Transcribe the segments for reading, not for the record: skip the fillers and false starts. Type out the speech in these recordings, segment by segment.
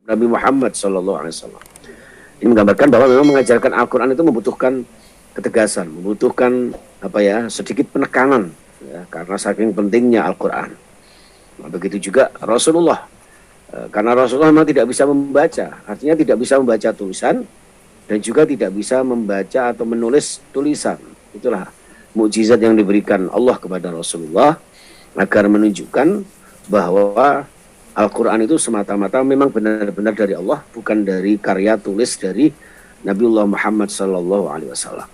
Nabi Muhammad SAW. Ini menggambarkan bahwa memang mengajarkan Al-Quran itu membutuhkan ketegasan, membutuhkan sedikit penekanan, ya, karena saking pentingnya Al-Quran. Nah, begitu juga Rasulullah, karena Rasulullah memang tidak bisa membaca, artinya tidak bisa membaca tulisan dan juga tidak bisa membaca atau menulis tulisan. Itulah mukjizat yang diberikan Allah kepada Rasulullah agar menunjukkan bahwa Al-Quran itu semata-mata memang benar-benar dari Allah, bukan dari karya tulis dari Nabiullah Muhammad SAW.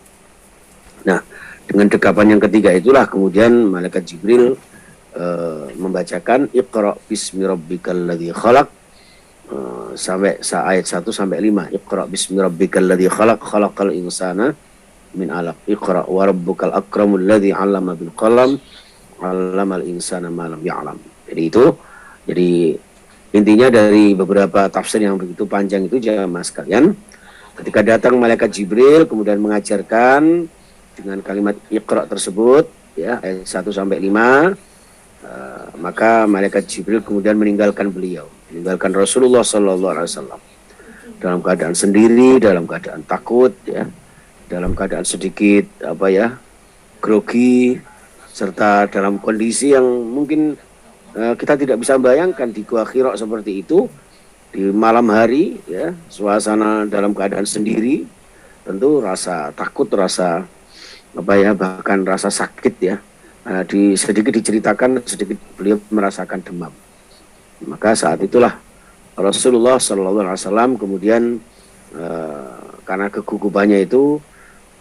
Nah, dengan dekapan yang ketiga itulah kemudian malaikat Jibril membacakan Iqra bismi rabbikal ladzi khalaq sampai ayat 1 sampai 5. Iqra bismi rabbikal ladzi khalaq, khalaqal insana min 'alaq. Iqra wa rabbukal akramul ladzi 'allama bil qalam, 'allamal insana ma lam ya'lam. Jadi intinya dari beberapa tafsir yang begitu panjang itu jamaah sekalian, ketika datang malaikat Jibril kemudian mengajarkan dengan kalimat Iqra tersebut, ya, ayat 1 sampai 5, maka malaikat Jibril kemudian meninggalkan Rasulullah SAW dalam keadaan sendiri, dalam keadaan takut, ya, dalam keadaan sedikit grogi, serta dalam kondisi yang mungkin kita tidak bisa membayangkan di Gua Hira seperti itu di malam hari, ya, suasana dalam keadaan sendiri, tentu rasa takut, rasa bahkan rasa sakit, ya. Sedikit diceritakan, sedikit beliau merasakan demam. Maka saat itulah Rasulullah SAW kemudian karena kegugupannya itu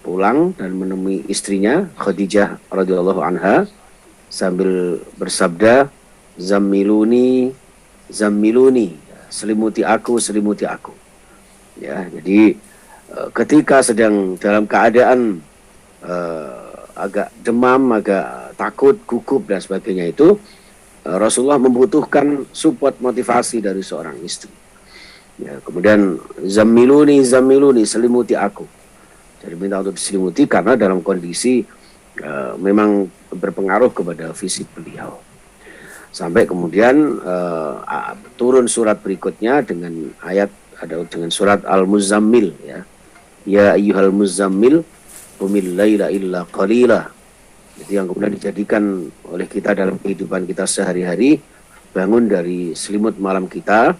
pulang dan menemui istrinya Khadijah radhiyallahu anha sambil bersabda, Zammiluni, zammiluni, selimuti aku, selimuti aku. Ya, jadi ketika sedang dalam keadaan agak demam, agak takut, gugup dan sebagainya itu, Rasulullah membutuhkan support motivasi dari seorang istri. Ya, kemudian zammiluni, zammiluni, selimuti aku. Jadi minta untuk diselimuti karena dalam kondisi memang berpengaruh kepada fisik beliau. Sampai kemudian turun surat berikutnya dengan dengan surat Al-Muzammil, ya. Ya ayyuhal muzammil qumil laila illa qalila. Itu yang kemudian dijadikan oleh kita dalam kehidupan kita sehari-hari, bangun dari selimut malam kita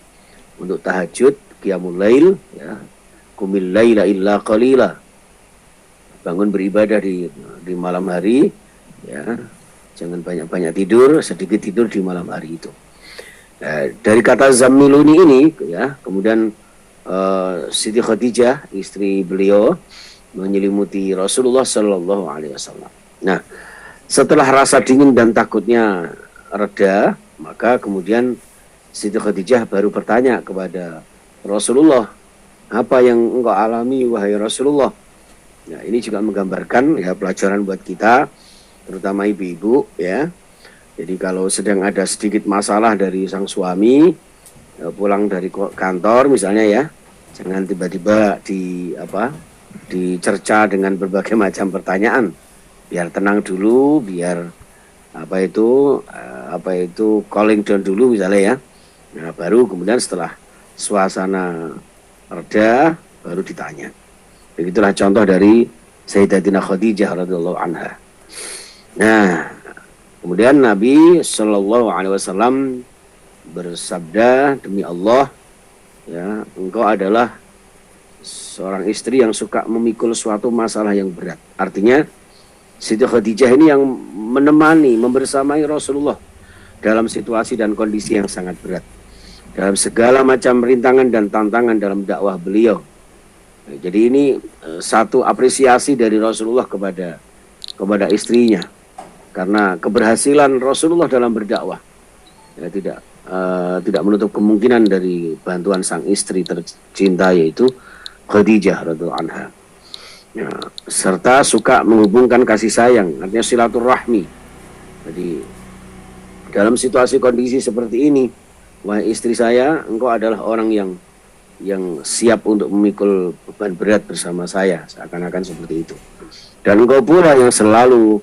untuk tahajud, qiyamul lail, ya. Qumil laila illa qalila. Bangun beribadah di malam hari, ya. Jangan banyak-banyak tidur, sedikit tidur di malam hari itu. Dari kata zammiluni ini, ya, kemudian Siti Khadijah, istri beliau, menyelimuti Rasulullah SAW. Nah, setelah rasa dingin dan takutnya reda, maka kemudian Siti Khadijah baru bertanya kepada Rasulullah, apa yang engkau alami wahai Rasulullah? Nah, ini juga menggambarkan, ya, pelajaran buat kita, terutama ibu-ibu, ya. Jadi kalau sedang ada sedikit masalah dari sang suami, pulang dari kantor misalnya, ya, jangan tiba-tiba dicerca dengan berbagai macam pertanyaan. Biar tenang dulu, biar calling down dulu misalnya, ya. Nah, baru kemudian setelah suasana reda baru ditanya. Begitulah contoh dari Sayyidatina Khadijah radhiyallahu anha. Nah, kemudian Nabi SAW bersabda, demi Allah, ya, engkau adalah seorang istri yang suka memikul suatu masalah yang berat. Artinya Siti Khadijah ini yang menemani, membersamai Rasulullah dalam situasi dan kondisi yang sangat berat, dalam segala macam rintangan dan tantangan dalam dakwah beliau. Jadi ini satu apresiasi dari Rasulullah kepada istrinya, karena keberhasilan Rasulullah dalam berdakwah, ya, tidak menutup kemungkinan dari bantuan sang istri tercinta, yaitu Khadijah radhiyallahu anha. Ya, serta suka menghubungkan kasih sayang, artinya silaturahmi. Jadi dalam situasi kondisi seperti ini, wahai istri saya, engkau adalah orang yang siap untuk memikul beban berat bersama saya, seakan-akan seperti itu. Dan engkau pula yang selalu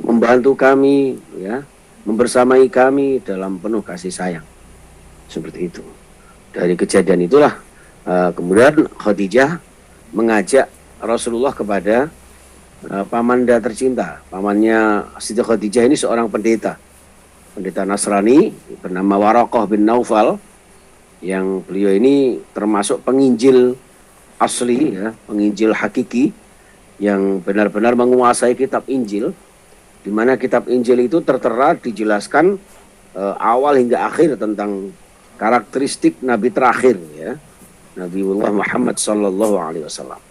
membantu kami, ya, membersamai kami dalam penuh kasih sayang, seperti itu. Dari kejadian itulah kemudian Khadijah mengajak Rasulullah kepada pamanda tercinta. Pamannya Siti Khadijah ini seorang pendeta Nasrani bernama Waraqah bin Naufal, yang beliau ini termasuk penginjil asli, ya, penginjil hakiki yang benar-benar menguasai kitab Injil, di mana kitab Injil itu tertera dijelaskan awal hingga akhir tentang karakteristik Nabi terakhir, ya, Nabiullah Muhammad Sallallahu Alaihi Wasallam.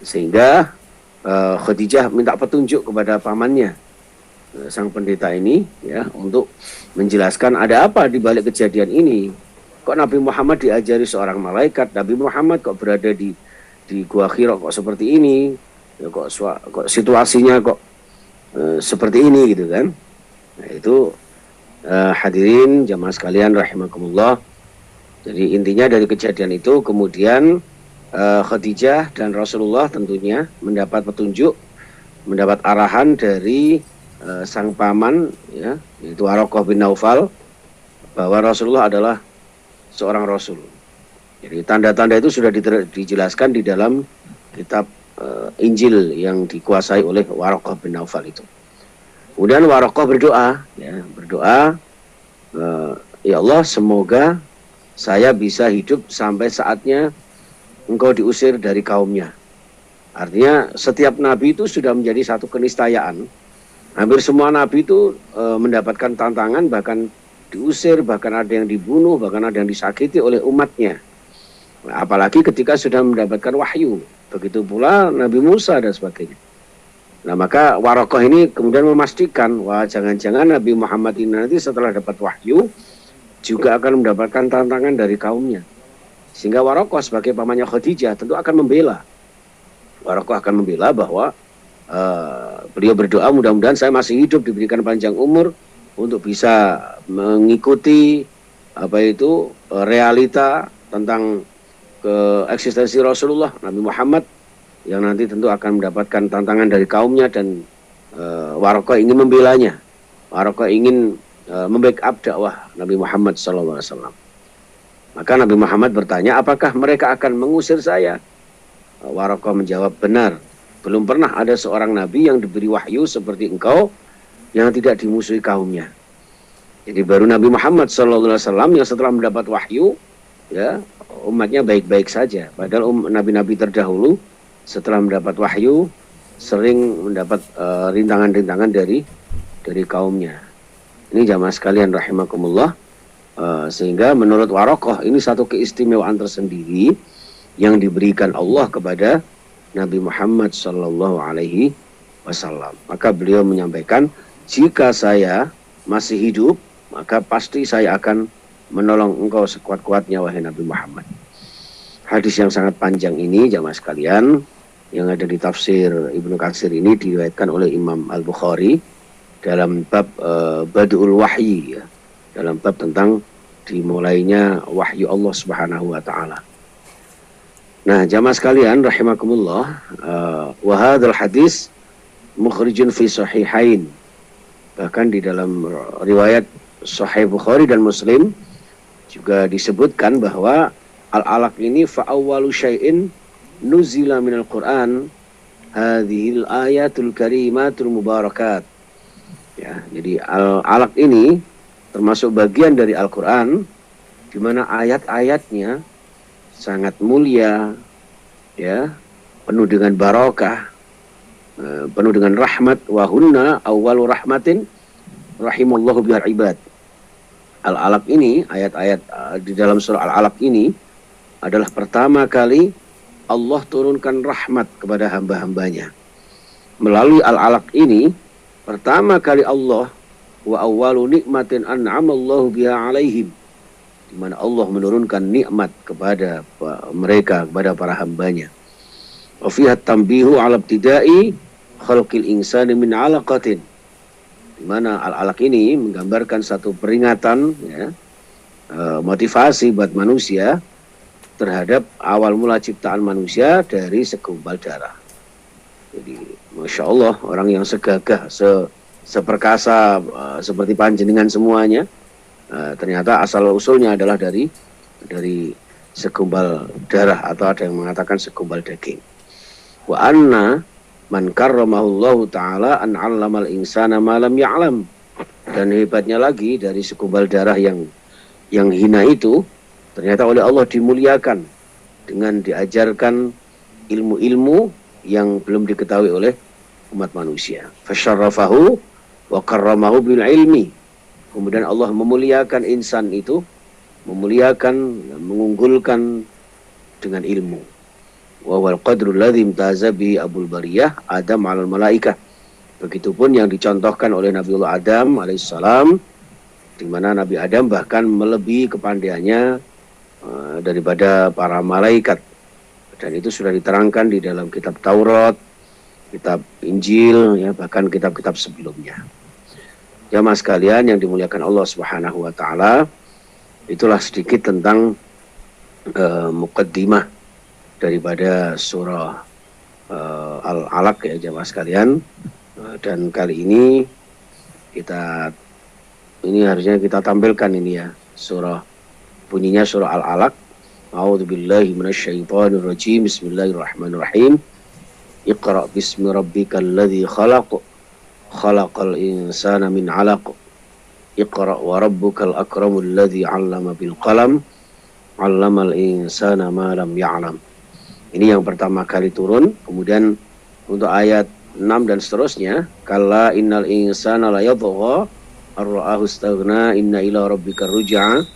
Sehingga Khadijah minta petunjuk kepada pamannya, sang pendeta ini, ya, untuk menjelaskan ada apa di balik kejadian ini. Kok Nabi Muhammad diajari seorang malaikat, Nabi Muhammad kok berada di Gua Hira kok seperti ini, ya, kok situasinya kok seperti ini gitu kan. Nah, itu hadirin jamaah sekalian rahimakumullah. Jadi intinya dari kejadian itu kemudian Khadijah dan Rasulullah tentunya mendapat petunjuk, mendapat arahan dari sang paman, ya, yaitu Waraqah bin Naufal, bahwa Rasulullah adalah seorang rasul. Jadi tanda-tanda itu sudah dijelaskan di dalam kitab Injil yang dikuasai oleh Waraqah bin Naufal itu. Kemudian Waraqah berdoa, ya, ya Allah, semoga saya bisa hidup sampai saatnya engkau diusir dari kaumnya. Artinya setiap nabi itu sudah menjadi satu keniscayaan. Hampir semua nabi itu mendapatkan tantangan, bahkan diusir, bahkan ada yang dibunuh, bahkan ada yang disakiti oleh umatnya. Nah, apalagi ketika sudah mendapatkan wahyu. Begitu pula Nabi Musa dan sebagainya. Nah, maka Waraqah ini kemudian memastikan, wah, jangan-jangan Nabi Muhammad ini nanti setelah dapat wahyu juga akan mendapatkan tantangan dari kaumnya. Sehingga Waraqah sebagai pamannya Khadijah tentu akan membela. Waraqah akan membela bahwa beliau berdoa, mudah-mudahan saya masih hidup, diberikan panjang umur untuk bisa mengikuti realita tentang eksistensi Rasulullah Nabi Muhammad yang nanti tentu akan mendapatkan tantangan dari kaumnya. Dan Waraqah ingin membelanya. Waraqah ingin membackup dakwah Nabi Muhammad SAW. Maka Nabi Muhammad bertanya, apakah mereka akan mengusir saya? Waraqah menjawab, benar, belum pernah ada seorang nabi yang diberi wahyu seperti engkau yang tidak dimusuhi kaumnya. Jadi baru Nabi Muhammad SAW yang setelah mendapat wahyu, ya, umatnya baik-baik saja. Padahal nabi-nabi terdahulu setelah mendapat wahyu sering mendapat rintangan-rintangan dari kaumnya. Ini jamaah sekalian rahimakumullah. Sehingga menurut Waraqah ini satu keistimewaan tersendiri yang diberikan Allah kepada Nabi Muhammad Sallallahu Alaihi Wasallam. Maka beliau menyampaikan, jika saya masih hidup, maka pasti saya akan menolong engkau sekuat-kuatnya wahai Nabi Muhammad. Hadis yang sangat panjang ini jamaah sekalian yang ada di tafsir Ibnu Katsir ini diriwayatkan oleh Imam Al-Bukhari dalam bab Badul Wahyi, ya, dalam bab tentang dimulainya wahyu Allah Subhanahu wa taala. Nah, jamaah sekalian rahimakumullah, wa hadzal hadis mukhrijun fi sahihain. Bahkan di dalam riwayat Sahih Bukhari dan Muslim juga disebutkan bahwa al-alaq ini fa awwalu syai'in nuzila minal Qur'an hadhil ayatul karimatul mubarakat. Ya, jadi al-alaq ini termasuk bagian dari Al-Qur'an di mana ayat-ayatnya sangat mulia, ya, penuh dengan barakah, penuh dengan rahmat. Wa hunna awwalu rahmatin rahimallahu bihal ibad. Al-alaq ini, ayat-ayat di dalam surah Al-alaq ini adalah pertama kali Allah turunkan rahmat kepada hamba-hambanya. Melalui Al-alaq ini pertama kali Allah, wa awwalu nikmatin an'amallahu biha alaihim, di mana Allah menurunkan nikmat kepada mereka, kepada para hambanya. Wa fiha tanbihu 'ala ibtida'i khalqil insani min 'alaqatin, di mana al-alaq ini menggambarkan satu peringatan, ya, motivasi buat manusia terhadap awal mula ciptaan manusia dari segumpal darah. Jadi Masya Allah, orang yang segagah, seperkasa seperti panjenengan semuanya, ternyata asal usulnya adalah dari dari segumpal darah, atau ada yang mengatakan segumpal daging. Wa anna man karramahullahu ta'ala an 'allamal insana ma lam ya'lam. Dan hebatnya lagi, dari segumpal darah yang hina itu ternyata oleh Allah dimuliakan dengan diajarkan ilmu-ilmu yang belum diketahui oleh umat manusia. Fasyarrafahu wa karramahu bil ilmi. Kemudian Allah memuliakan insan itu, memuliakan, mengunggulkan dengan ilmu. Wa wal qadrul ladzi imtaza bi abul bariyah Adam 'alal malaikah. Begitupun yang dicontohkan oleh Nabiullah Adam alaihissalam, di mana Nabi Adam bahkan melebihi kepandaiannya daripada para malaikat. Dan itu sudah diterangkan di dalam kitab Taurat, kitab Injil, ya, bahkan kitab-kitab sebelumnya. Jamaah sekalian yang dimuliakan Allah Subhanahu wa taala, itulah sedikit tentang muqaddimah daripada surah Al-Alaq, ya jamaah sekalian. Dan kali ini harusnya kita tampilkan ini, ya, bunyinya surah Al-Alaq. A'udzubillahi minasyaitonir rajim. Bismillahirrahmanirrahim. Iqra bismi rabbikal ladzi khalaq. Khalaqal insana min 'alaq. Iqra wa rabbukal akramul ladzi 'allama bil qalam. 'Allamal insana ma lam ya'lam. Ini yang pertama kali turun. Kemudian untuk ayat 6 dan seterusnya, kalla innal insana la yadgha ar-ra'ahu istaghna inna ila rabbika ruj'a.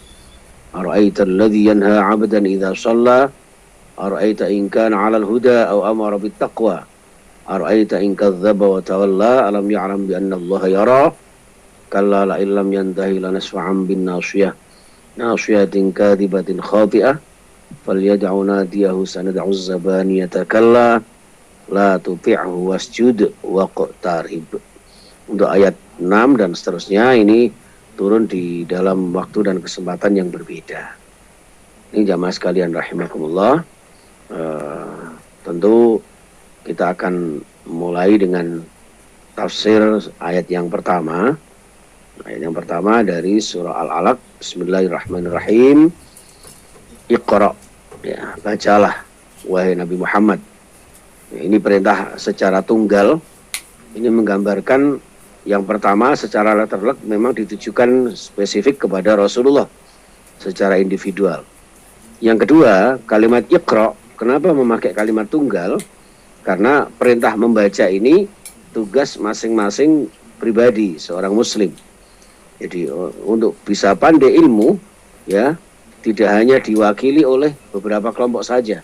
Ara'aita alladhi yanha 'abdan idza shalla. Ara'aita in kana 'alal huda aw amara bit taqwa. Ara'aita in kadzdzaba wa tawalla alam ya'lam bi anna Allah yara. Kalla la illam yantahi lanasfa'an bin nasiyah. Nasiyatin kadhibatin khati'ah. Falyad'u nadiyahu sanad'u az-zabaniyata kalla la tuti'hu wasjud waqtarib. Untuk ayat 6 dan seterusnya ini turun di dalam waktu dan kesempatan yang berbeda. Ini jamaah sekalian rahimakumullah. Tentu kita akan mulai dengan tafsir ayat yang pertama. Ayat yang pertama dari surah Al-Alaq. Bismillahirrahmanirrahim. Iqra, ya, bacalah wahai Nabi Muhammad. Ini perintah secara tunggal. Ini menggambarkan yang pertama secara letterlek memang ditujukan spesifik kepada Rasulullah secara individual. Yang kedua, kalimat Iqra, kenapa memakai kalimat tunggal? Karena perintah membaca ini tugas masing-masing pribadi seorang muslim. Jadi untuk bisa pandai ilmu, ya, tidak hanya diwakili oleh beberapa kelompok saja,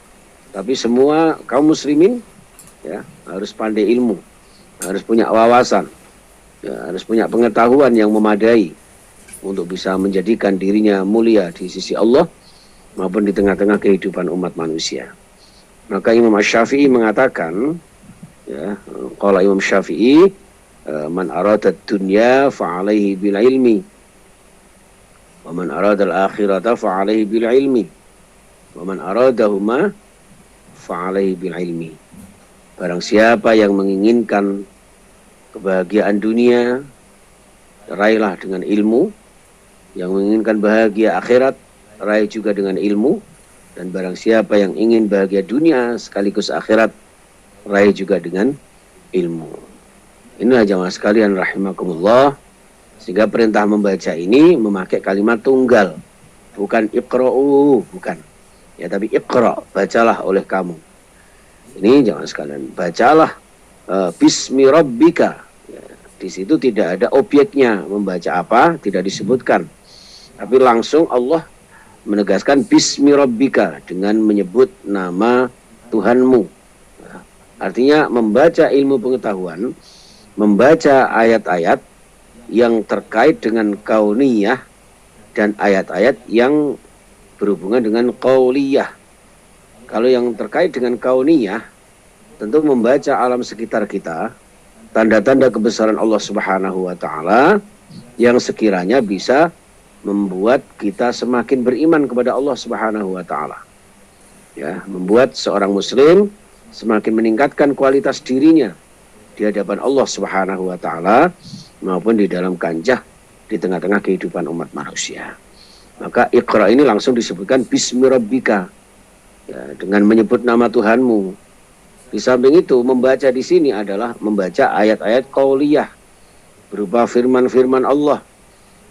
tapi semua kaum muslimin, ya, harus pandai ilmu, harus punya wawasan, ya, harus punya pengetahuan yang memadai untuk bisa menjadikan dirinya mulia di sisi Allah maupun di tengah-tengah kehidupan umat manusia. Maka Imam Syafi'i mengatakan, ya, qala Imam Syafi'i, man arada dunya fa'alaihi bil ilmi wa man arada al-akhirata fa'alaihi bil ilmi wa man aradahuma fa'alaihi bil ilmi. Barang siapa yang menginginkan kebahagiaan dunia, raihlah dengan ilmu. Yang menginginkan bahagia akhirat, raih juga dengan ilmu. Dan barang siapa yang ingin bahagia dunia sekaligus akhirat, raih juga dengan ilmu. Inilah jamaah sekalian rahimakumullah. Sehingga perintah membaca ini memakai kalimat tunggal. Bukan iqra'u, bukan. Ya, tapi iqra', bacalah oleh kamu. Ini jamaah sekalian, bacalah bismi rabbika. Ya, di situ tidak ada objeknya, membaca apa, tidak disebutkan. Tapi langsung Allah menegaskan bismi rabbika, dengan menyebut nama Tuhanmu. Nah, artinya membaca ilmu pengetahuan, membaca ayat-ayat yang terkait dengan kauniyah dan ayat-ayat yang berhubungan dengan qauliyah. Kalau yang terkait dengan kauniyah, tentu membaca alam sekitar kita, tanda-tanda kebesaran Allah Subhanahu wa taala yang sekiranya bisa membuat kita semakin beriman kepada Allah Subhanahu wa taala. Ya, membuat seorang muslim semakin meningkatkan kualitas dirinya di hadapan Allah Subhanahu wa taala maupun di dalam kancah di tengah-tengah kehidupan umat manusia. Maka Iqra ini langsung disebutkan Bismi Rabbika, ya, dengan menyebut nama Tuhanmu. Di samping itu membaca di sini adalah membaca ayat-ayat qauliyah berupa firman-firman Allah,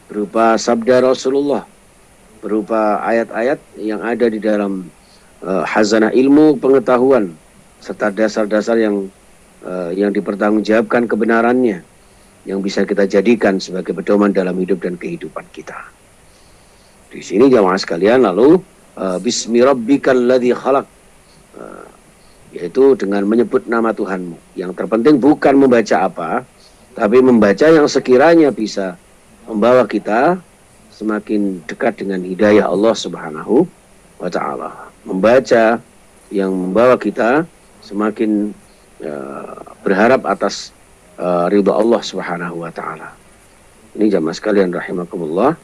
berupa sabda Rasulullah, berupa ayat-ayat yang ada di dalam khazanah ilmu pengetahuan serta dasar-dasar yang dipertanggungjawabkan kebenarannya, yang bisa kita jadikan sebagai pedoman dalam hidup dan kehidupan kita. Di sini jamaah sekalian, lalu Bismi Rabbikal ladzi khalaq, yaitu dengan menyebut nama Tuhanmu. Yang terpenting bukan membaca apa, tapi membaca yang sekiranya bisa membawa kita semakin dekat dengan hidayah Allah Subhanahu wa ta'ala. Membaca yang membawa kita semakin berharap atas ridha Allah Subhanahu wa ta'ala. Ini jamaah sekalian rahimakumullah.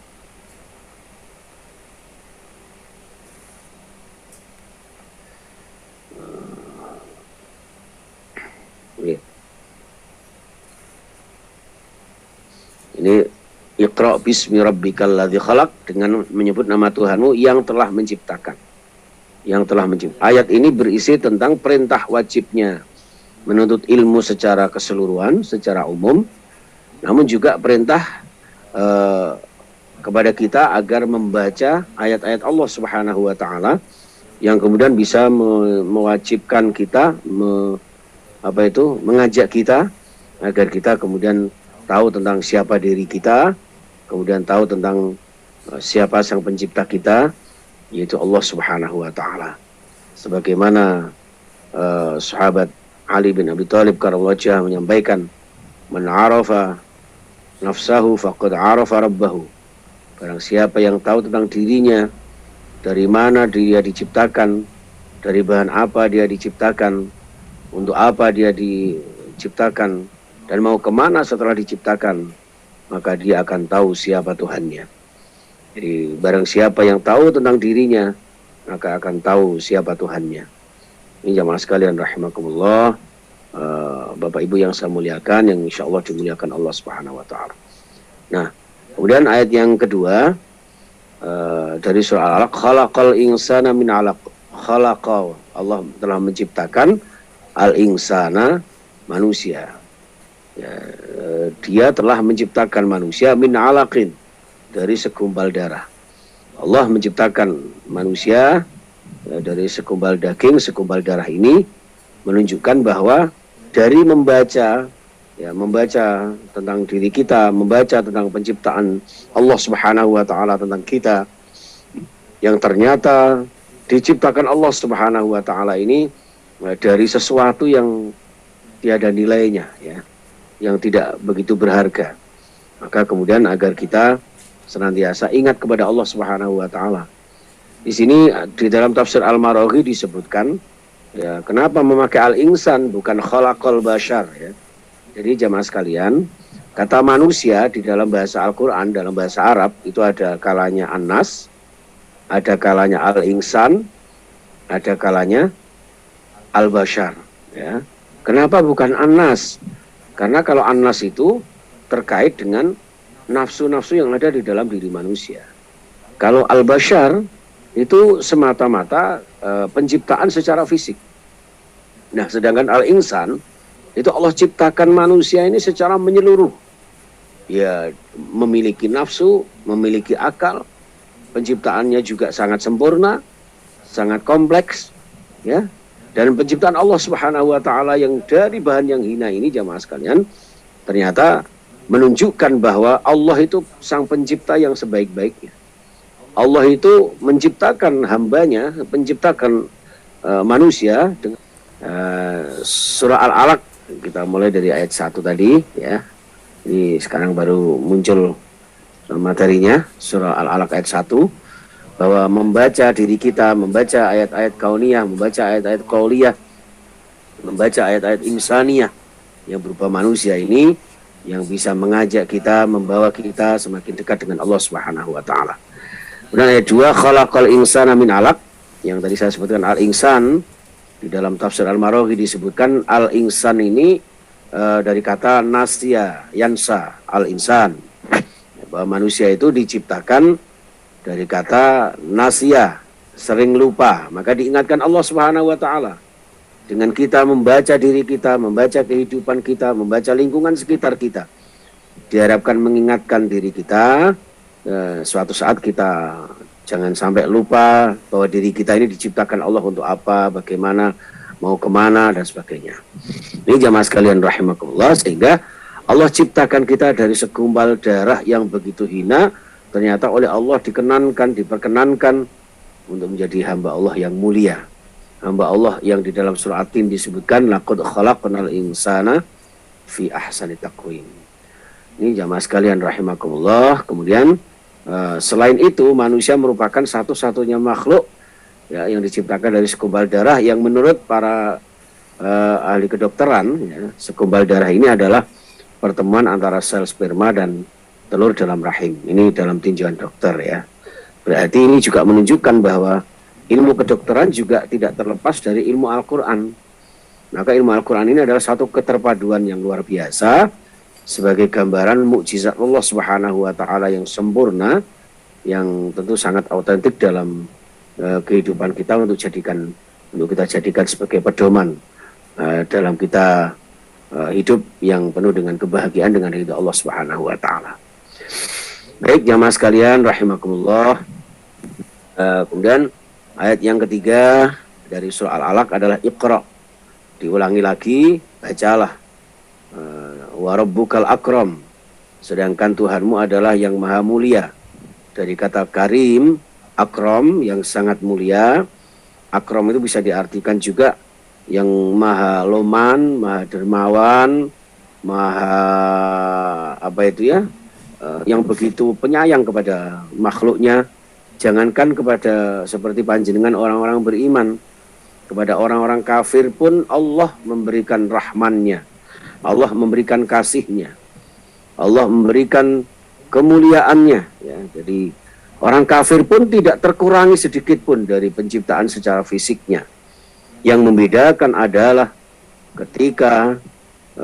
Ini Iqra bismi rabbikal ladzi khalaq, dengan menyebut nama Tuhanmu yang telah menciptakan. Yang telah menciptakan. Ayat ini berisi tentang perintah wajibnya menuntut ilmu secara keseluruhan, secara umum, namun juga perintah kepada kita agar membaca ayat-ayat Allah Subhanahu wa ta'ala yang kemudian bisa mewajibkan kita, mengajak kita agar kita kemudian tahu tentang siapa diri kita, kemudian tahu tentang siapa sang pencipta kita, yaitu Allah Subhanahu wa ta'ala. Sebagaimana sahabat Ali bin Abi Thalib karramallahu wajhahu menyampaikan, "Man 'arafa nafsahu faqad 'arafa rabbahu." Barang siapa yang tahu tentang dirinya, dari mana dia diciptakan, dari bahan apa dia diciptakan, untuk apa dia diciptakan, dan mau kemana setelah diciptakan, maka dia akan tahu siapa Tuhannya. Jadi barang siapa yang tahu tentang dirinya, maka akan tahu siapa Tuhannya. Ini jamaah sekalian rahimakumullah, Bapak Ibu yang saya muliakan, yang insya Allah dimuliakan Allah Subhanahu wa ta'ala. Nah, kemudian ayat yang kedua dari surah Al-Alaq, khalaqal insana min 'alaq. Khalaqa, Allah telah menciptakan al-insana, manusia. Ya, dia telah menciptakan manusia min 'alaqin, dari segumpal darah. Allah menciptakan manusia dari segumpal daging, segumpal darah. Ini menunjukkan bahwa dari membaca tentang diri kita, membaca tentang penciptaan Allah Subhanahu wa ta'ala tentang kita, yang ternyata diciptakan Allah Subhanahu wa ta'ala ini dari sesuatu yang tiada nilainya, ya, yang tidak begitu berharga. Maka kemudian agar kita senantiasa ingat kepada Allah Subhanahu wa ta'ala. Di sini di dalam tafsir Al-Maraghi disebutkan, ya, kenapa memakai al-insan bukan khalaqal bashar, ya. Jadi jamaah sekalian, kata manusia di dalam bahasa Al-Qur'an, dalam bahasa Arab itu ada kalanya an-nas, ada kalanya al-insan, ada kalanya al-bashar, ya. Kenapa bukan an-nas? Karena kalau an-nas itu terkait dengan nafsu-nafsu yang ada di dalam diri manusia. Kalau al-bashar itu semata-mata penciptaan secara fisik. Nah, sedangkan al-insan itu Allah ciptakan manusia ini secara menyeluruh. Ya, memiliki nafsu, memiliki akal, penciptaannya juga sangat sempurna, sangat kompleks, ya. Dan penciptaan Allah Subhanahu wa ta'ala yang dari bahan yang hina ini, jamaah sekalian, ternyata menunjukkan bahwa Allah itu sang pencipta yang sebaik-baiknya. Allah itu menciptakan hambanya, menciptakan manusia dengan surah Al-Alaq, kita mulai dari ayat 1 tadi, ya. Ini sekarang baru muncul materinya, surah Al-Alaq ayat 1, bahwa membaca diri kita, membaca ayat-ayat kauniyah, membaca ayat-ayat qauliyah, membaca ayat-ayat insaniyah yang berupa manusia ini, yang bisa mengajak kita, membawa kita semakin dekat dengan Allah Subhanahu wa ta'ala. Kemudian ayat 2, khalaqal insana min 'alaq, yang tadi saya sebutkan al-insan, di dalam tafsir Al-Maraghi disebutkan al-insan ini dari kata nasya yansa al-insan, bahwa manusia itu diciptakan dari kata nasya, sering lupa, maka diingatkan Allah Subhanahu wa taala. Dengan kita membaca diri kita, membaca kehidupan kita, membaca lingkungan sekitar kita, diharapkan mengingatkan diri kita, suatu saat kita jangan sampai lupa bahwa diri kita ini diciptakan Allah untuk apa, bagaimana, mau kemana, dan sebagainya. Ini jamaah sekalian rahimakumullah, sehingga Allah ciptakan kita dari segumpal darah yang begitu hina, ternyata oleh Allah diperkenankan untuk menjadi hamba Allah yang mulia. Hamba Allah yang di dalam surah At-Tin disebutkan laqad khalaqnal insana fi ahsani taqwim. Ini jamaah sekalian rahimakumullah. Kemudian selain itu manusia merupakan satu-satunya makhluk ya, yang diciptakan dari segumpal darah yang menurut para ahli kedokteran ya, segumpal darah ini adalah pertemuan antara sel sperma dan telur dalam rahim. Ini dalam tinjauan dokter ya. Berarti ini juga menunjukkan bahwa ilmu kedokteran juga tidak terlepas dari ilmu Al-Quran. Maka ilmu Al-Quran ini adalah satu keterpaduan yang luar biasa sebagai gambaran mukjizat Allah Subhanahu wa taala yang sempurna, yang tentu sangat autentik dalam kehidupan kita untuk kita jadikan sebagai pedoman dalam kita hidup yang penuh dengan kebahagiaan dengan ridha Allah Subhanahu wa taala. Baik jamaah sekalian rahimakumullah. Kemudian ayat yang ketiga dari surah Al-Alaq adalah Iqra. Diulangi lagi, bacalah. Wa rabbukal akram. Sedangkan Tuhanmu adalah yang maha mulia. Dari kata karim, akram yang sangat mulia. Akram itu bisa diartikan juga yang maha loman, maha dermawan, maha yang begitu penyayang kepada makhluknya. Jangankan kepada seperti panjenengan orang-orang beriman, kepada orang-orang kafir pun Allah memberikan rahmannya, Allah memberikan kasihnya, Allah memberikan kemuliaannya ya. Jadi orang kafir pun tidak terkurangi sedikit pun dari penciptaan secara fisiknya. Yang membedakan adalah ketika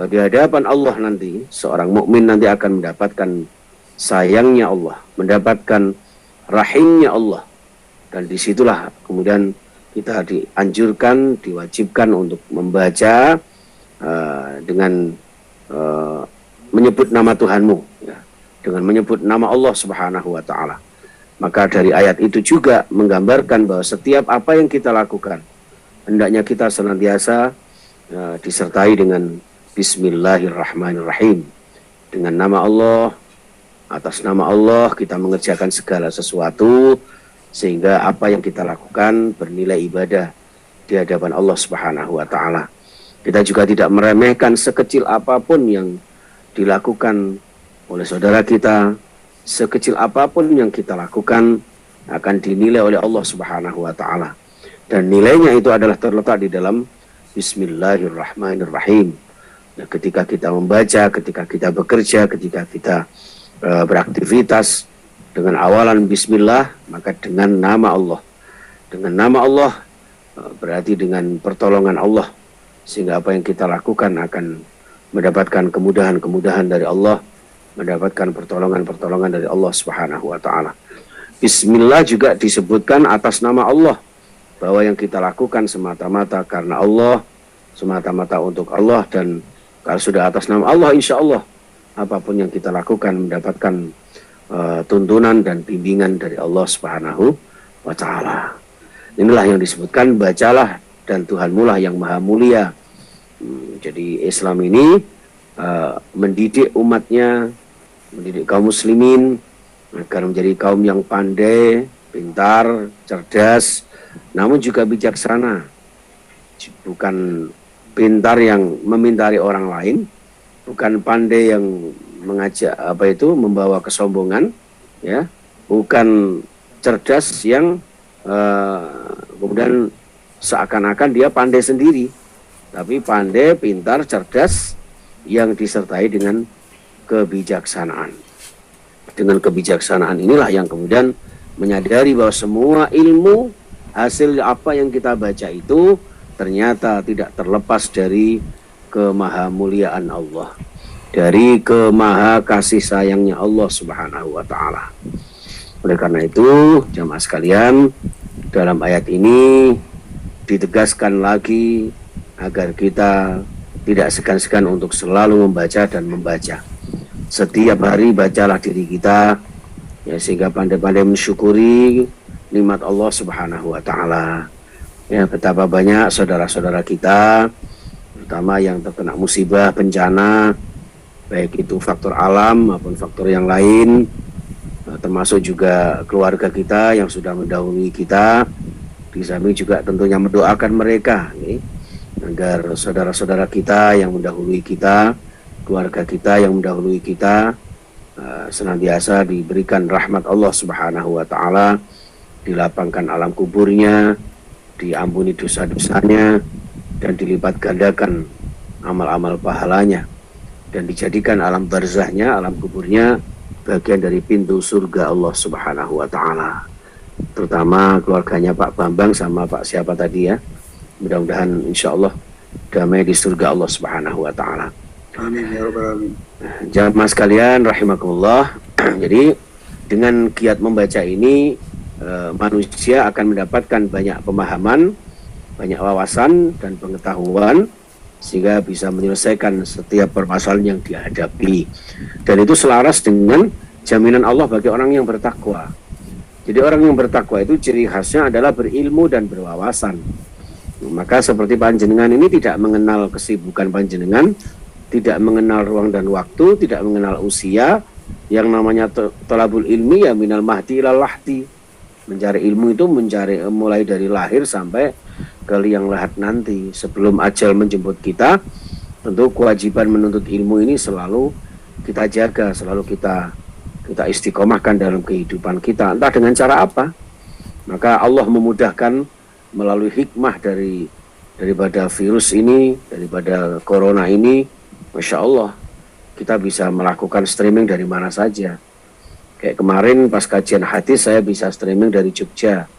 di hadapan Allah nanti, seorang mukmin nanti akan mendapatkan sayangnya Allah, mendapatkan rahimnya Allah, dan disitulah kemudian kita dianjurkan, diwajibkan untuk membaca dengan menyebut nama Tuhanmu ya, dengan menyebut nama Allah Subhanahu wa taala. Maka dari ayat itu juga menggambarkan bahwa setiap apa yang kita lakukan hendaknya kita senantiasa disertai dengan Bismillahirrahmanirrahim. Dengan nama Allah, atas nama Allah kita mengerjakan segala sesuatu sehingga apa yang kita lakukan bernilai ibadah di hadapan Allah Subhanahu wa taala. Kita juga tidak meremehkan sekecil apapun yang dilakukan oleh saudara kita, sekecil apapun yang kita lakukan akan dinilai oleh Allah Subhanahu wa taala. Dan nilainya itu adalah terletak di dalam Bismillahirrahmanirrahim. Nah, ketika kita membaca, ketika kita bekerja, ketika kita beraktivitas dengan awalan Bismillah, maka dengan nama Allah. Dengan nama Allah berarti dengan pertolongan Allah, sehingga apa yang kita lakukan akan mendapatkan kemudahan-kemudahan dari Allah, mendapatkan pertolongan-pertolongan dari Allah Subhanahu wa taala. Bismillah juga disebutkan atas nama Allah, bahwa yang kita lakukan semata-mata karena Allah, semata-mata untuk Allah, dan kalau sudah atas nama Allah, insya Allah apapun yang kita lakukan mendapatkan tuntunan dan bimbingan dari Allah Subhanahu wa taala. Inilah yang disebutkan bacalah dan Tuhanmu lah yang maha mulia. Jadi Islam ini mendidik umatnya, mendidik kaum muslimin agar menjadi kaum yang pandai, pintar, cerdas, namun juga bijaksana. Bukan pintar yang memintari orang lain, bukan pandai yang mengajak membawa kesombongan, ya, bukan cerdas yang kemudian seakan-akan dia pandai sendiri, tapi pandai, pintar, cerdas yang disertai dengan kebijaksanaan. Dengan kebijaksanaan inilah yang kemudian menyadari bahwa semua ilmu, hasil apa yang kita baca itu ternyata tidak terlepas dari kemahamuliaan Allah, dari kemaha kasih sayangnya Allah Subhanahu wa taala. Oleh karena itu, jamaah sekalian, dalam ayat ini ditegaskan lagi agar kita tidak segan-segan untuk selalu membaca dan membaca. Setiap hari bacalah diri kita, ya, sehingga pandai-pandai mensyukuri nikmat Allah Subhanahu wa taala. Ya, betapa banyak saudara-saudara kita terutama yang terkena musibah, bencana, baik itu faktor alam maupun faktor yang lain, termasuk juga keluarga kita yang sudah mendahului kita. Di samping juga tentunya mendoakan mereka agar saudara-saudara kita yang mendahului kita, keluarga kita yang mendahului kita, senantiasa diberikan rahmat Allah Subhanahu wa taala, dilapangkan alam kuburnya, diampuni dosa-dosanya, dan dilipat gandakan amal-amal pahalanya, dan dijadikan alam barzahnya, alam kuburnya, bagian dari pintu surga Allah Subhanahu wa taala. Terutama keluarganya Pak Bambang sama Pak siapa tadi ya. Mudah-mudahan insya Allah damai di surga Allah Subhanahu wa taala. Amin ya rabbal alamin. Jamaah sekalian rahimakumullah. Jadi dengan giat membaca ini manusia akan mendapatkan banyak pemahaman, banyak wawasan dan pengetahuan, sehingga bisa menyelesaikan setiap permasalahan yang dihadapi. Dan itu selaras dengan jaminan Allah bagi orang yang bertakwa. Jadi orang yang bertakwa itu ciri khasnya adalah berilmu dan berwawasan. Maka seperti panjenengan ini tidak mengenal kesibukan panjenengan, tidak mengenal ruang dan waktu, tidak mengenal usia. Yang namanya thalabul ilmi ya minal mahdi ilal lahdi. Mencari ilmu itu mulai dari lahir sampai ke liang lahat nanti. Sebelum ajal menjemput kita, tentu kewajiban menuntut ilmu ini selalu kita jaga, selalu kita istiqomahkan dalam kehidupan kita, entah dengan cara apa. Maka Allah memudahkan melalui hikmah daripada virus ini, daripada corona ini, Masya Allah, kita bisa melakukan streaming dari mana saja. Kayak kemarin pas kajian hadis saya bisa streaming dari Jogja,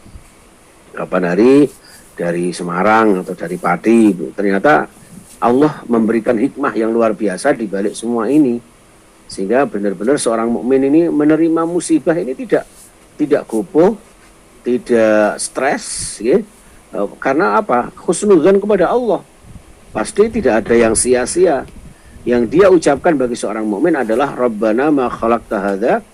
kapan hari dari Semarang atau dari Pati. Ternyata Allah memberikan hikmah yang luar biasa di balik semua ini, sehingga benar-benar seorang mukmin ini menerima musibah ini tidak gopoh, tidak stres, ya. Karena apa? Husnudzan kepada Allah. Pasti tidak ada yang sia-sia. Yang dia ucapkan bagi seorang mukmin adalah Rabbana ma khalaqta hadza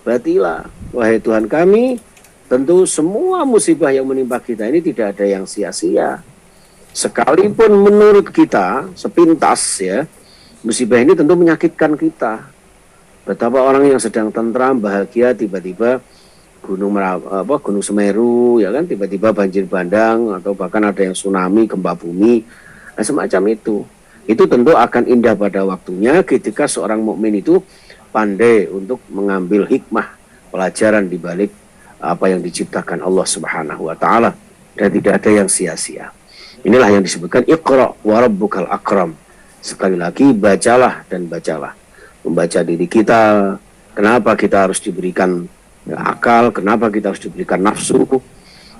batila. Wahai Tuhan kami, tentu semua musibah yang menimpa kita ini tidak ada yang sia-sia. Sekalipun menurut kita sepintas ya, musibah ini tentu menyakitkan kita. Betapa orang yang sedang tentram, bahagia, tiba-tiba Gunung Semeru, ya kan, tiba-tiba banjir bandang, atau bahkan ada yang tsunami, gempa bumi, nah, semacam itu. Itu tentu akan indah pada waktunya ketika seorang mukmin itu pandai untuk mengambil hikmah, pelajaran di balik apa yang diciptakan Allah Subhanahu wa taala, dan tidak ada yang sia-sia. Inilah yang disebutkan Iqra wa rabbukal akram. Sekali lagi, bacalah dan bacalah. Membaca diri kita, kenapa kita harus diberikan akal, kenapa kita harus diberikan nafsu.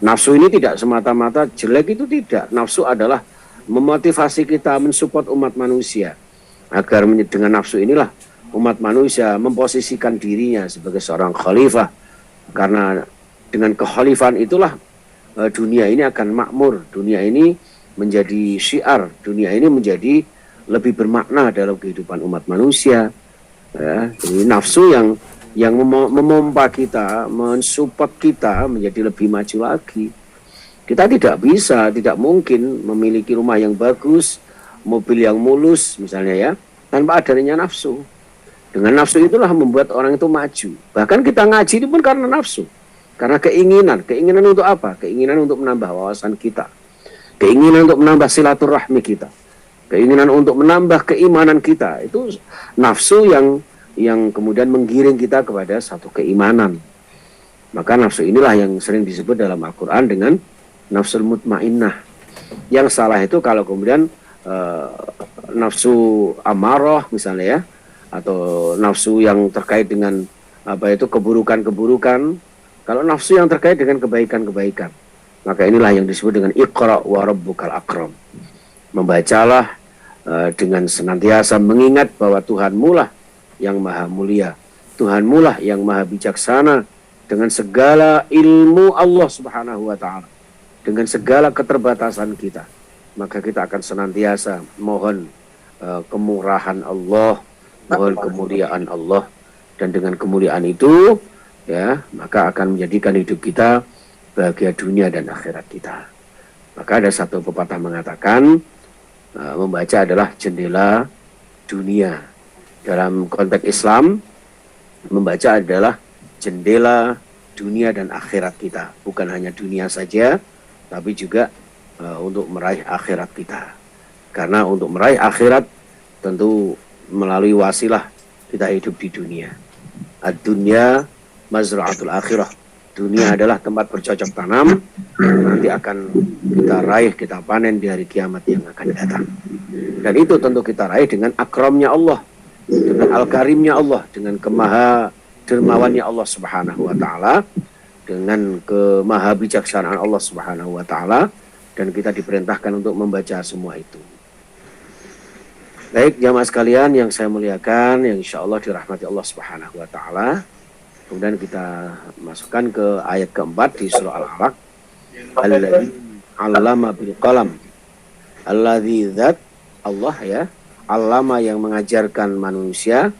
Nafsu ini tidak semata-mata jelek, itu tidak. Nafsu adalah memotivasi kita, mensupport umat manusia, agar dengan nafsu inilah umat manusia memposisikan dirinya sebagai seorang khalifah. Karena dengan kekhalifahan itulah dunia ini akan makmur, dunia ini menjadi syiar, dunia ini menjadi lebih bermakna dalam kehidupan umat manusia. Ya, jadi nafsu yang memompa kita, mensupport kita menjadi lebih maju lagi. Kita tidak mungkin memiliki rumah yang bagus, mobil yang mulus misalnya ya, tanpa adanya nafsu. Dengan nafsu itulah membuat orang itu maju. Bahkan kita ngaji itu pun karena nafsu. Karena keinginan untuk apa? Keinginan untuk menambah wawasan kita. Keinginan untuk menambah silaturahmi kita. Keinginan untuk menambah keimanan kita. Itu nafsu yang kemudian menggiring kita kepada satu keimanan. Maka nafsu inilah yang sering disebut dalam Al-Quran dengan nafsul mutmainnah. Yang salah itu kalau kemudian nafsu amarah misalnya ya, atau nafsu yang terkait dengan keburukan-keburukan. Kalau nafsu yang terkait dengan kebaikan-kebaikan, maka inilah yang disebut dengan Iqra wa rabbukal akram. Membacalah dengan senantiasa mengingat bahwa Tuhanmu lah yang maha mulia, Tuhanmu lah yang maha bijaksana, dengan segala ilmu Allah Subhanahu wa taala, dengan segala keterbatasan kita, maka kita akan senantiasa mohon kemurahan Allah, mohon kemuliaan Allah, dan dengan kemuliaan itu ya maka akan menjadikan hidup kita bahagia dunia dan akhirat kita. Maka ada satu pepatah mengatakan membaca adalah jendela dunia. Dalam konteks Islam, membaca adalah jendela dunia dan akhirat kita. Bukan hanya dunia saja, tapi juga untuk meraih akhirat kita. Karena untuk meraih akhirat tentu melalui wasilah kita hidup di dunia. Ad-dunya mazra'atul akhirah. Dunia adalah tempat bercocok tanam yang nanti akan kita raih, kita panen di hari kiamat yang akan datang. Dan itu tentu kita raih dengan akramnya Allah, dengan al-karimnya Allah, dengan kemaha dermawannya Allah Subhanahu wa taala, dengan kemaha bijaksanaan Allah Subhanahu wa taala, dan kita diperintahkan untuk membaca semua itu. Baik jamaah sekalian yang saya muliakan, yang insya Allah dirahmati Allah Subhanahu wa taala. Kemudian kita masukkan ke ayat keempat di surah Al-Alaq. Alladzi 'allama bil qalam. Alladzi zat Allah ya, 'allama yang mengajarkan manusia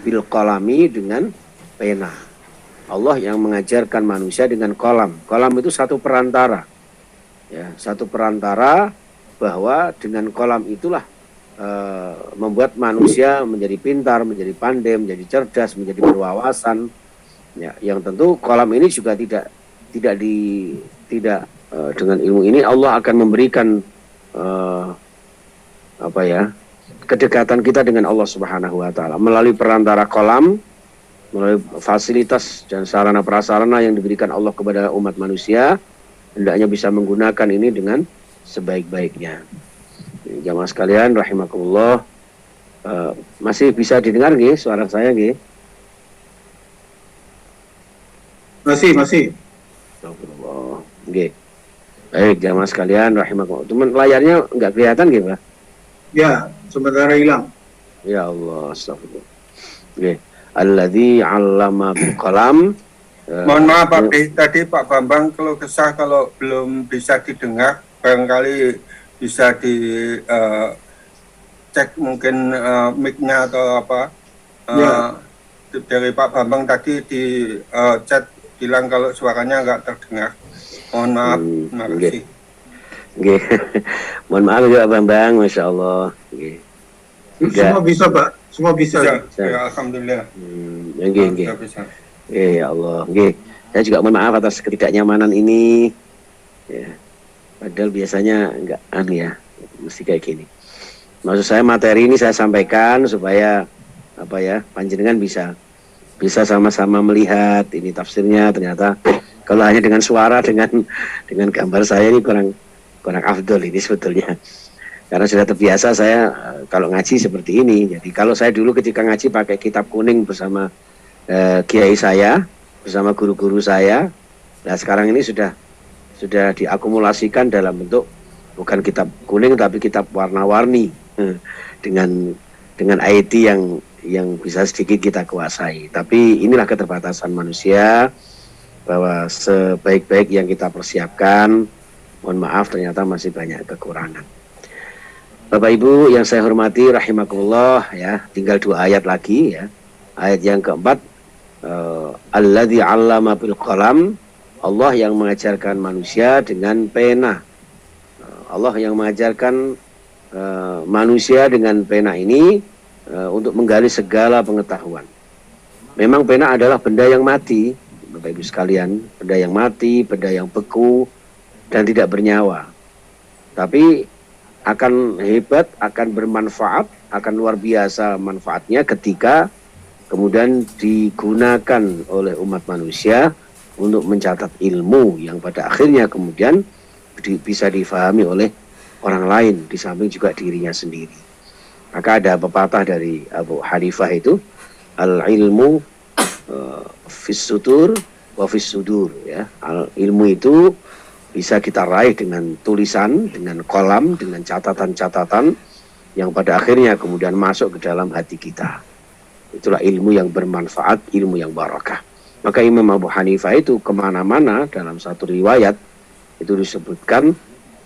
bil qalami dengan pena. Allah yang mengajarkan manusia dengan qalam. Qalam itu satu perantara. Ya, satu perantara bahwa dengan qalam itulah membuat manusia menjadi pintar, menjadi pandai, menjadi cerdas, menjadi berwawasan. Ya, yang tentu qalam ini juga tidak dengan ilmu ini Allah akan memberikan kedekatan kita dengan Allah Subhanahu wa taala melalui perantara qalam, melalui fasilitas dan sarana prasarana yang diberikan Allah kepada umat manusia, hendaknya bisa menggunakan ini dengan sebaik-baiknya. Jamaah sekalian rahimakumullah, masih bisa didengar nggih suara saya nggih? Masih. Astagfirullah. Nggih. Baik jamaah sekalian rahimakumullah. Cuman layarnya enggak kelihatan nggih, Pak? Ya, sementara hilang. Ya Allah, astagfirullah. Nggih. Alladzi 'allama bil qalam. Mohon maaf Pak, tadi Pak Bambang kalau kesah kalau belum bisa didengar, barangkali bisa cek mungkin mic-nya atau apa. Dari Pak Bambang tadi di chat bilang kalau suaranya nggak terdengar. Mohon maaf, terima kasih. Nggih. Mohon maaf ya Pak Bambang, Masya Allah. Nggih. Semua bisa Pak, semua bisa. Ya, alhamdulillah. Nggih. Ya Allah, nggih. Saya juga mohon maaf atas ketidaknyamanan ini. Ya. Padahal biasanya enggak ya, mesti kayak gini. Maksud saya materi ini saya sampaikan supaya panjenengan bisa sama-sama melihat ini tafsirnya. Ternyata kalau hanya dengan suara dengan gambar saya ini kurang afdol ini sebetulnya. Karena sudah terbiasa saya kalau ngaji seperti ini. Jadi kalau saya dulu ketika ngaji pakai kitab kuning bersama kiai saya, bersama guru-guru saya. Nah sekarang ini sudah diakumulasikan dalam bentuk bukan kitab kuning tapi kitab warna-warni dengan IT yang bisa sedikit kita kuasai. Tapi inilah keterbatasan manusia, bahwa sebaik-baik yang kita persiapkan, mohon maaf ternyata masih banyak kekurangan. Bapak Ibu yang saya hormati rahimakumullah, ya, tinggal 2 ayat lagi ya. Ayat yang keempat, alladzi 'allama bil qalam, Allah yang mengajarkan manusia dengan pena. Allah yang mengajarkan manusia dengan pena ini untuk menggali segala pengetahuan. Memang pena adalah benda yang mati, Bapak Ibu sekalian, benda yang mati, benda yang beku dan tidak bernyawa. Tapi akan hebat, akan bermanfaat, akan luar biasa manfaatnya ketika kemudian digunakan oleh umat manusia untuk mencatat ilmu yang pada akhirnya kemudian bisa difahami oleh orang lain di samping juga dirinya sendiri. Maka ada pepatah dari Abu Hanifah itu, al-ilmu fis sutur wa fis sudur, ya. Ilmu itu bisa kita raih dengan tulisan, dengan kolam, dengan catatan-catatan yang pada akhirnya kemudian masuk ke dalam hati kita. Itulah ilmu yang bermanfaat, ilmu yang barakah. Maka Imam Abu Hanifah itu kemana-mana dalam satu riwayat itu disebutkan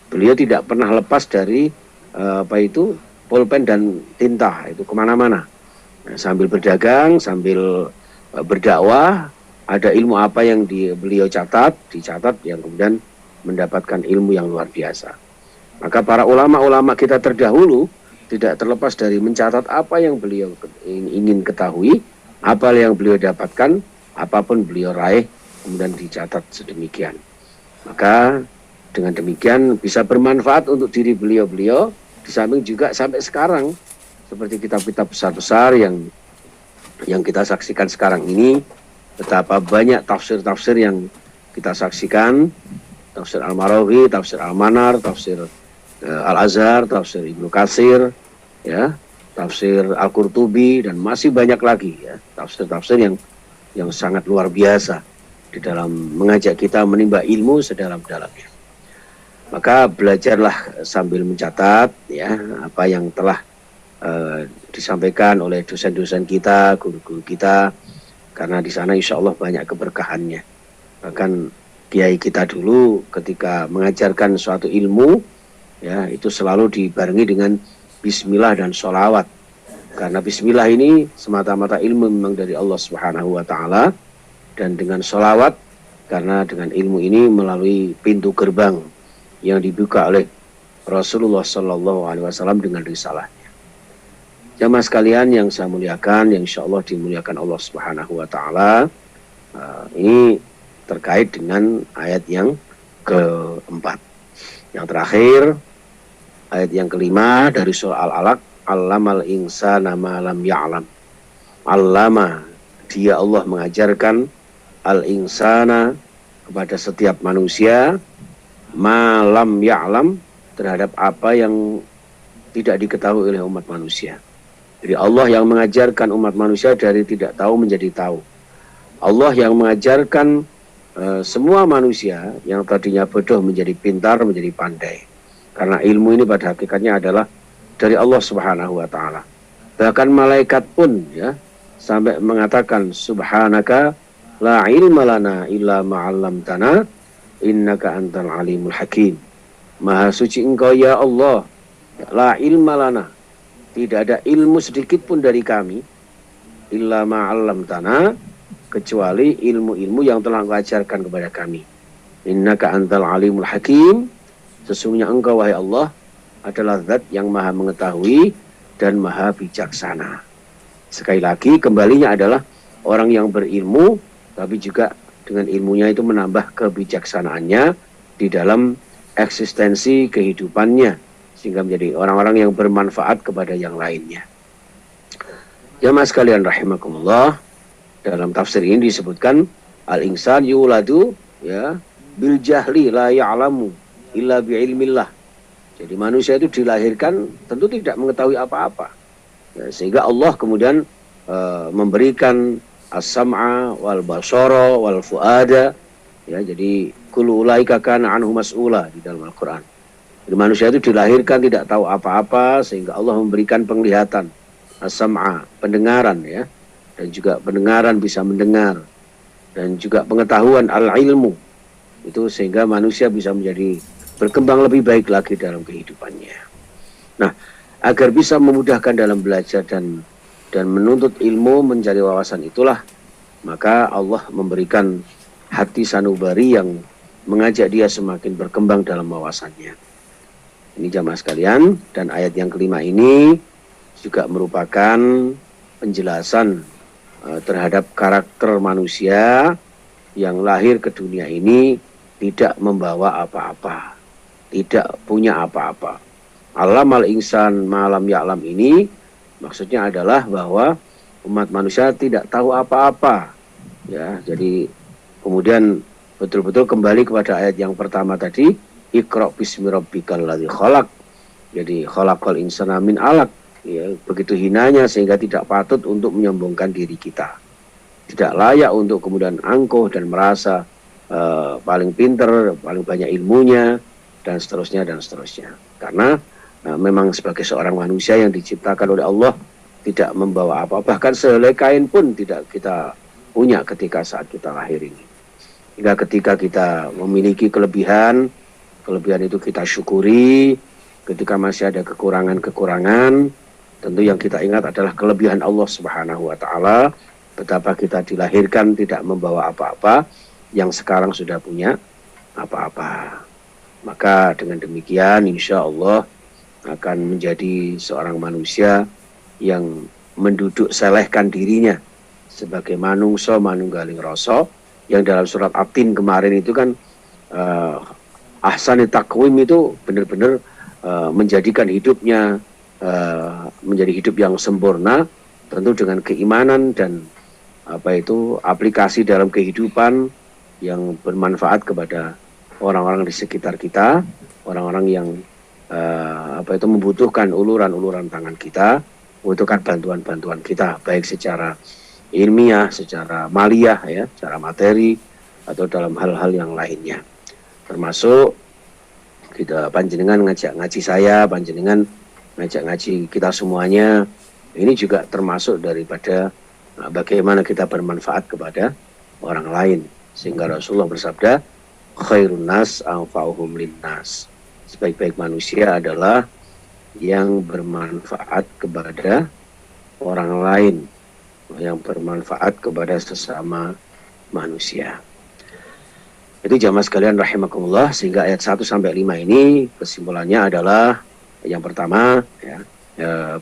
beliau tidak pernah lepas dari pulpen dan tinta, itu kemana-mana. Nah, sambil berdagang, sambil berdakwah, ada ilmu apa yang beliau dicatat yang kemudian mendapatkan ilmu yang luar biasa. Maka para ulama-ulama kita terdahulu tidak terlepas dari mencatat apa yang beliau ingin ketahui, apa yang beliau dapatkan, apapun beliau raih, kemudian dicatat sedemikian. Maka dengan demikian bisa bermanfaat untuk diri beliau-beliau, di samping juga sampai sekarang seperti kitab-kitab besar-besar yang kita saksikan sekarang ini, betapa banyak tafsir-tafsir yang kita saksikan, tafsir Al-Marawi, tafsir Al-Manar, tafsir Al-Azhar, tafsir Ibnu Katsir, ya, tafsir Al-Qurtubi, dan masih banyak lagi ya tafsir-tafsir yang sangat luar biasa di dalam mengajak kita menimba ilmu sedalam-dalamnya. Maka belajarlah sambil mencatat ya apa yang telah disampaikan oleh dosen-dosen kita, guru-guru kita, karena di sana insya Allah banyak keberkahannya. Bahkan kiai kita dulu ketika mengajarkan suatu ilmu ya itu selalu dibarengi dengan bismillah dan sholawat, karena bismillah ini semata-mata ilmu memang dari Allah Subhanahu wa taala, dan dengan sholawat karena dengan ilmu ini melalui pintu gerbang yang dibuka oleh Rasulullah Sallallahu Alaihi Wasallam dengan risalahnya. Jamaah sekalian yang saya muliakan, yang insya Allah dimuliakan Allah Subhanahu Wa Taala, ini terkait dengan ayat yang keempat. Yang terakhir, ayat yang kelima dari surah Al-Alaq, Allamal insana ma lam ya'lam. Allama, dia Allah mengajarkan al-insana kepada setiap manusia malam ya'lam, terhadap apa yang tidak diketahui oleh umat manusia. Jadi Allah yang mengajarkan umat manusia dari tidak tahu menjadi tahu. Allah yang mengajarkan semua manusia yang tadinya bodoh menjadi pintar, menjadi pandai. Karena ilmu ini pada hakikatnya adalah dari Allah Subhanahu wa taala. Bahkan malaikat pun ya sampai mengatakan subhanaka la ilma lana illa ma 'allamtana innaka antal alimul hakim. Maha suci engkau ya Allah, la ilma lana, tidak ada ilmu sedikit pun dari kami, illa ma'allam tanah, kecuali ilmu-ilmu yang telah engkau ajarkan kepada kami. Innaka antal alimul hakim, sesungguhnya engkau wahai Allah adalah zat yang maha mengetahui dan maha bijaksana. Sekali lagi kembalinya adalah orang yang berilmu tapi juga dengan ilmunya itu menambah kebijaksanaannya di dalam eksistensi kehidupannya, sehingga menjadi orang-orang yang bermanfaat kepada yang lainnya. Jamaah sekalian rahimakumullah, dalam tafsir ini disebutkan al-insan yuladu ya bil jahli la ya'lamu illa bi ilmillah. Jadi manusia itu dilahirkan tentu tidak mengetahui apa-apa. Ya, sehingga Allah kemudian memberikan as-sam'a wal basara wal fuada, ya, jadi kullu ulaika kana anhu mas'ula di dalam Al-Qur'an. Jadi manusia itu dilahirkan tidak tahu apa-apa, sehingga Allah memberikan penglihatan, as-sam'a, pendengaran ya, dan juga pendengaran bisa mendengar, dan juga pengetahuan al-ilmu itu, sehingga manusia bisa menjadi berkembang lebih baik lagi dalam kehidupannya. Nah, agar bisa memudahkan dalam belajar dan menuntut ilmu, mencari wawasan, itulah maka Allah memberikan hati sanubari yang mengajak dia semakin berkembang dalam wawasannya. Ini jamaah sekalian, dan ayat yang kelima ini juga merupakan penjelasan terhadap karakter manusia yang lahir ke dunia ini tidak membawa apa-apa, tidak punya apa-apa. Allamal insan malam ya'lam ini maksudnya adalah bahwa umat manusia tidak tahu apa-apa. Ya, jadi kemudian betul-betul kembali kepada ayat yang pertama tadi, Iqra bismi rabbikal ladzi khalaq. Jadi khalaqal insana min 'alaq. Ya, begitu hinanya sehingga tidak patut untuk menyombongkan diri kita. Tidak layak untuk kemudian angkuh dan merasa paling pinter, paling banyak ilmunya, dan seterusnya dan seterusnya. Karena memang sebagai seorang manusia yang diciptakan oleh Allah tidak membawa apa, bahkan sehelai kain pun tidak kita punya ketika saat kita lahir ini. Hingga ketika kita memiliki kelebihan itu kita syukuri. Ketika masih ada kekurangan-kekurangan, tentu yang kita ingat adalah kelebihan Allah Subhanahu wa Ta'ala, betapa kita dilahirkan tidak membawa apa-apa, yang sekarang sudah punya apa-apa. Maka dengan demikian insya Allah akan menjadi seorang manusia yang menduduk selehkan dirinya sebagai manungso manunggaling rasa, yang dalam surat At-Tin kemarin itu kan ahsani takwim itu benar-benar menjadikan hidupnya menjadi hidup yang sempurna, tentu dengan keimanan dan aplikasi dalam kehidupan yang bermanfaat kepada orang-orang di sekitar kita, orang-orang yang membutuhkan uluran-uluran tangan kita, membutuhkan bantuan-bantuan kita, baik secara ilmiah, secara maliyah, ya, secara materi, atau dalam hal-hal yang lainnya. Termasuk kita panjenengan ngajak ngaji saya, panjenengan ngajak ngaji kita semuanya, ini juga termasuk daripada bagaimana kita bermanfaat kepada orang lain. Sehingga Rasulullah bersabda, khairun nas anfa'uhum linnas. Sebaik-baik manusia adalah yang bermanfaat kepada orang lain, yang bermanfaat kepada sesama manusia. Itu jamaah sekalian rahimakumullah, sehingga ayat 1 sampai 5 ini kesimpulannya adalah yang pertama, ya,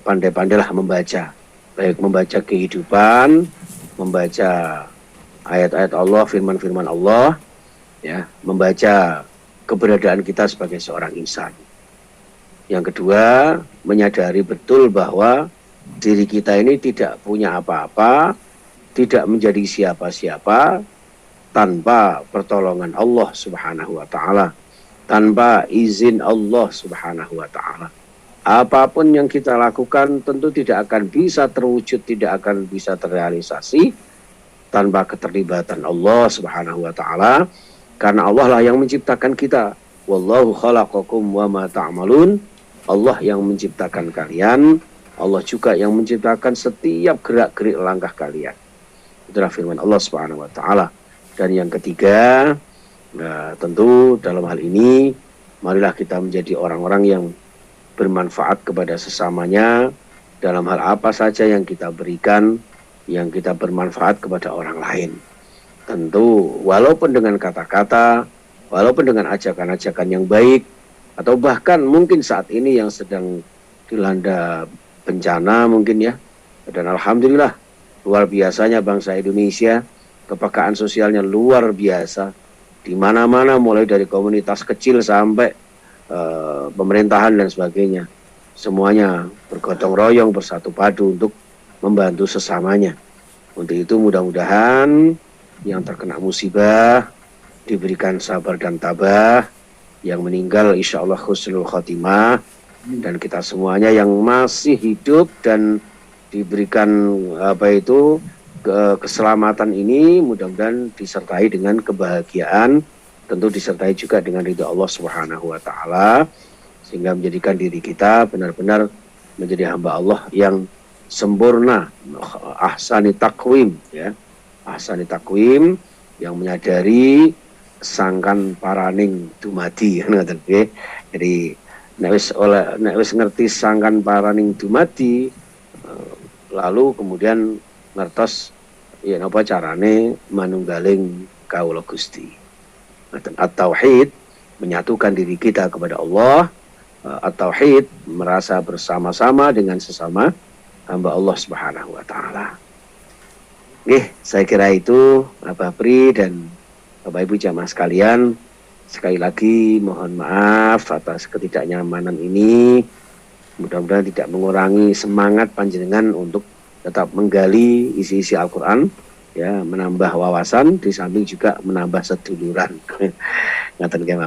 pandai-pandailah membaca, baik membaca kehidupan, membaca ayat-ayat Allah, firman-firman Allah, ya, membaca keberadaan kita sebagai seorang insan. Yang kedua, menyadari betul bahwa diri kita ini tidak punya apa-apa, tidak menjadi siapa-siapa tanpa pertolongan Allah Subhanahu wa Ta'ala, tanpa izin Allah Subhanahu wa Ta'ala. Apapun yang kita lakukan tentu tidak akan bisa terwujud, tidak akan bisa terrealisasi tanpa keterlibatan Allah Subhanahu wa Ta'ala, karena Allah lah yang menciptakan kita. Wallahu khalaqakum wa ma ta'malun. Allah yang menciptakan kalian, Allah juga yang menciptakan setiap gerak-gerik langkah kalian. Itulah firman Allah Subhanahu wa Ta'ala. Dan yang ketiga, tentu dalam hal ini marilah kita menjadi orang-orang yang bermanfaat kepada sesamanya dalam hal apa saja yang kita berikan, yang kita bermanfaat kepada orang lain. Tentu walaupun dengan kata-kata, walaupun dengan ajakan-ajakan yang baik, atau bahkan mungkin saat ini yang sedang dilanda bencana mungkin, ya. Dan alhamdulillah luar biasanya bangsa Indonesia, kepekaan sosialnya luar biasa. Di mana-mana, mulai dari komunitas kecil sampai pemerintahan dan sebagainya, semuanya bergotong royong, bersatu padu untuk membantu sesamanya. Untuk itu mudah-mudahan yang terkena musibah diberikan sabar dan tabah, yang meninggal insya Allah husnul khotimah, dan kita semuanya yang masih hidup dan diberikan keselamatan ini mudah-mudahan disertai dengan kebahagiaan, tentu disertai juga dengan ridha Allah Subhanahu wa Ta'ala, sehingga menjadikan diri kita benar-benar menjadi hamba Allah yang sempurna, ahsani takwim, ya, ahsani takwim, yang menyadari sangkan paraning dumadi, ngoten nggih. Jadi nek wis ngerti sangkan paraning dumadi, lalu kemudian ngertos ya napa carane manunggaling kawula Gusti. At-tauhid menyatukan diri kita kepada Allah, at-tauhid merasa bersama-sama dengan sesama hamba Allah Subhanahu wa Ta'ala. Saya kira itu Bapak Pri dan Bapak Ibu jamaah sekalian. Sekali lagi mohon maaf atas ketidaknyamanan ini. Mudah-mudahan tidak mengurangi semangat panjenengan untuk tetap menggali isi-isi Al-Quran, ya, menambah wawasan, di samping juga menambah seduluran. Ngaten nggih,